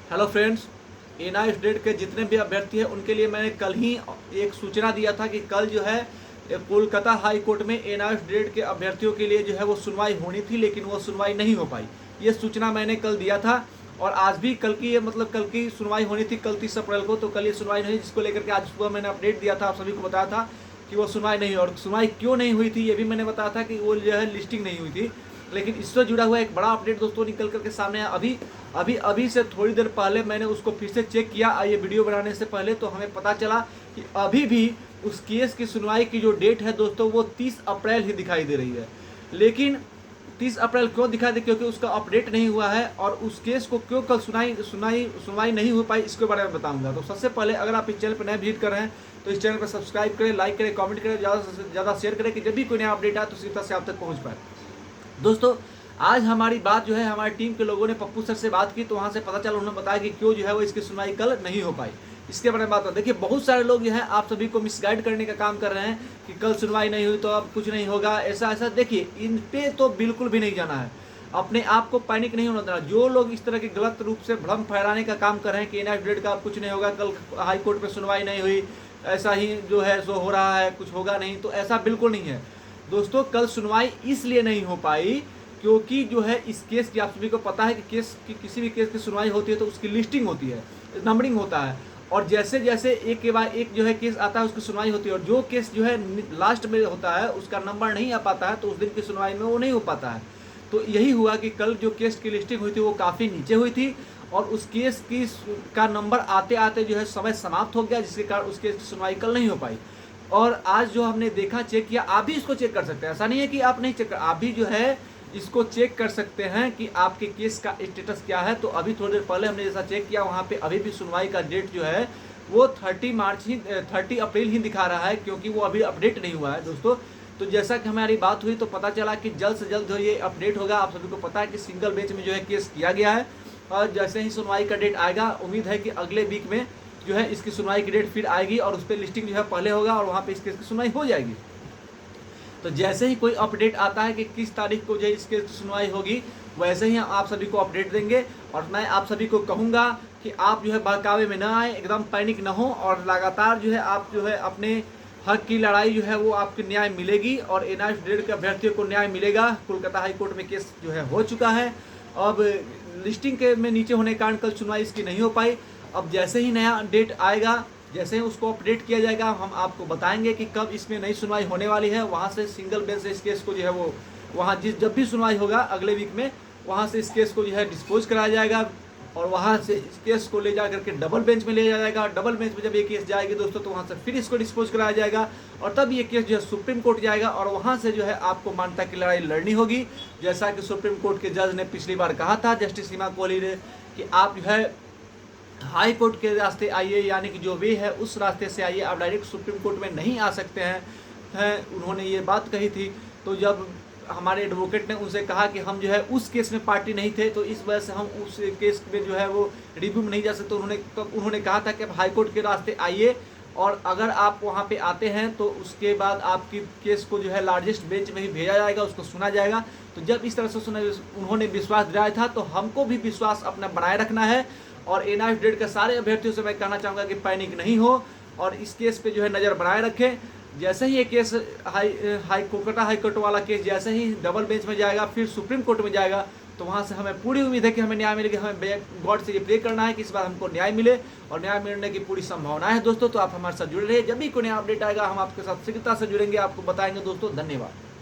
Hello friends, NI state के जितने भी अभ्यर्थी हैं उनके लिए मैंने कल ही एक सूचना दिया था कि कल जो है कोलकाता हाई कोर्ट में एनआई स्टेट के अभ्यर्थियों के लिए जो है वो सुनवाई होनी थी, लेकिन वो सुनवाई नहीं हो पाई। ये सूचना मैंने कल दिया था और आज भी कल की कल की सुनवाई होनी थी, कल 30 अप्रैल को। तो कल ये सुनवाई नहीं, जिसको लेकर के आज सुबह मैंने अपडेट दिया था, आप सभी को बताया था कि वो सुनवाई नहीं हुई। और सुनवाई क्यों नहीं हुई थी ये भी मैंने बताया था कि वो जो है लिस्टिंग नहीं हुई थी। लेकिन इससे जुड़ा हुआ एक बड़ा अपडेट दोस्तों निकल करके सामने आया। अभी से थोड़ी देर पहले मैंने उसको फिर से चेक किया ये वीडियो बनाने से पहले, तो हमें पता चला कि अभी भी उस केस की सुनवाई की जो डेट है दोस्तों वो 30 अप्रैल ही दिखाई दे रही है। लेकिन 30 अप्रैल क्यों दिखाई दे, क्योंकि उसका अपडेट नहीं हुआ है। और उस केस को क्यों कल सुनवाई नहीं हो पाई, इसके बारे में बताऊंगा। तो सबसे पहले अगर आप इस चैनल पर नए विजिट कर रहे हैं तो इस चैनल पर सब्सक्राइब करें, लाइक करें, कमेंट करें, ज़्यादा से ज़्यादा शेयर करें कि जब भी कोई नया अपडेट आए तो सीधा से आप तक पहुँच पाए। दोस्तों आज हमारी बात जो है हमारी टीम के लोगों ने पप्पू सर से बात की, तो वहाँ से पता चला, उन्होंने बताया कि क्यों जो है वो इसकी सुनवाई कल नहीं हो पाई। इसके बारे में बात करें। देखिए, बहुत सारे लोग जो है आप सभी को मिसगाइड करने का काम कर रहे हैं कि कल सुनवाई नहीं हुई तो अब कुछ नहीं होगा, ऐसा ऐसा। देखिए, इन पे तो बिल्कुल भी नहीं जाना है, अपने आप को पैनिक नहीं होना देना। जो लोग इस तरह के गलत रूप से भ्रम फैलाने का काम कर रहे हैं कि एनआई स्टेट का कुछ नहीं होगा, कल हाई कोर्ट में सुनवाई नहीं हुई, ऐसा ही जो है सो हो रहा है, कुछ होगा नहीं, तो ऐसा बिल्कुल नहीं है दोस्तों। कल सुनवाई इसलिए नहीं हो पाई क्योंकि जो है इस केस की, आप सभी को पता है कि केस की, किसी भी केस की सुनवाई होती है तो उसकी लिस्टिंग होती है, नंबरिंग होता है। और जैसे जैसे एक के बाद एक जो है केस आता है उसकी सुनवाई होती है। और जो केस जो है लास्ट में होता है उसका नंबर नहीं आ पाता है तो उस दिन की सुनवाई में वो नहीं हो पाता है। तो यही हुआ कि कल जो केस की लिस्टिंग हुई थी वो काफ़ी नीचे हुई थी और उस केस की का नंबर आते आते जो है समय समाप्त हो गया, जिसके कारण उस केस की सुनवाई कल नहीं हो पाई। और आज जो हमने देखा, चेक किया, आप भी इसको चेक कर सकते हैं, ऐसा नहीं है कि आप नहीं चेक कर, आप भी जो है इसको चेक कर सकते हैं कि आपके केस का स्टेटस क्या है। तो अभी थोड़ी देर पहले हमने जैसा चेक किया, वहाँ पे अभी भी सुनवाई का डेट जो है वो 30 अप्रैल ही दिखा रहा है, क्योंकि वो अभी अपडेट नहीं हुआ है दोस्तों। तो जैसा कि हमारी बात हुई तो पता चला कि जल्द से जल्द जो ये अपडेट होगा। आप सभी को पता है कि सिंगल बेंच में जो है केस किया गया है और जैसे ही सुनवाई का डेट आएगा, उम्मीद है कि अगले वीक में जो है इसकी सुनवाई की डेट फिर आएगी और उस पर लिस्टिंग जो है पहले होगा और वहाँ पे इस केस की सुनवाई हो जाएगी। तो जैसे ही कोई अपडेट आता है कि किस तारीख को जो है इस केस की सुनवाई होगी, वैसे ही आप सभी को अपडेट देंगे। और मैं आप सभी को कहूँगा कि आप जो है बहकावे में ना आए, एकदम पैनिक ना हो और लगातार जो है आप जो है अपने हक की लड़ाई जो है वो आपको न्याय मिलेगी और एनआई स्टेट के अभ्यर्थियों को न्याय मिलेगा। कोलकाता हाई कोर्ट में केस जो है हो चुका है, अब लिस्टिंग के में नीचे होने के कारण कल सुनवाई इसकी नहीं हो पाई। अब जैसे ही नया डेट आएगा, जैसे ही उसको अपडेट किया जाएगा, हम आपको बताएंगे कि कब इसमें नई सुनवाई होने वाली है। वहाँ से सिंगल बेंच से इस केस को जो है वो वहाँ जब भी सुनवाई होगा अगले वीक में, वहाँ से इस केस को जो है डिस्पोज कराया जाएगा और वहाँ से इस केस को ले जा करके डबल बेंच में ले जाया जाएगा। डबल बेंच में जब ये केस जाएगी दोस्तों तो वहाँ से फिर इसको डिस्पोज कराया जाएगा और तब ये केस जो है सुप्रीम कोर्ट जाएगा और वहाँ से जो है आपको मान्यता की लड़ाई लड़नी होगी। जैसा कि सुप्रीम कोर्ट के जज ने पिछली बार कहा था, जस्टिस सीमा कोहली ने, कि आप जो है हाई कोर्ट के रास्ते आइए, यानी कि जो वे है उस रास्ते से आइए, आप डायरेक्ट सुप्रीम कोर्ट में नहीं आ सकते हैं। उन्होंने ये बात कही थी। तो जब हमारे एडवोकेट ने उनसे कहा कि हम जो है उस केस में पार्टी नहीं थे तो इस वजह से हम उस केस में जो है वो रिव्यू में नहीं जा सकते, तो उन्होंने कहा था कि आप हाई कोर्ट के रास्ते आइए और अगर आप वहाँ पे आते हैं तो उसके बाद आपकी केस को जो है लार्जेस्ट बेंच में ही भेजा जाएगा, उसको सुना जाएगा। तो जब इस तरह से उन्होंने विश्वास दिलाया था तो हमको भी विश्वास अपना बनाए रखना है। और एनआई स्टेट के सारे अभ्यर्थियों से मैं कहना चाहूँगा कि पैनिक नहीं हो और इस केस पे जो है नज़र बनाए रखें। जैसे ही ये केस कोलकाता हाई कोर्ट वाला केस जैसे ही डबल बेंच में जाएगा, फिर सुप्रीम कोर्ट में जाएगा, तो वहाँ से हमें पूरी उम्मीद है कि हमें न्याय मिलेगा। हमें गॉड से ये प्रे करना है कि इस बार हमको न्याय मिले और न्याय मिलने की पूरी संभावना है दोस्तों। तो आप हमारे साथ जुड़े रहिए, जब भी कोई नया अपडेट आएगा हम आपके साथ शीघ्रता से जुड़ेंगे, आपको बताएंगे दोस्तों। धन्यवाद।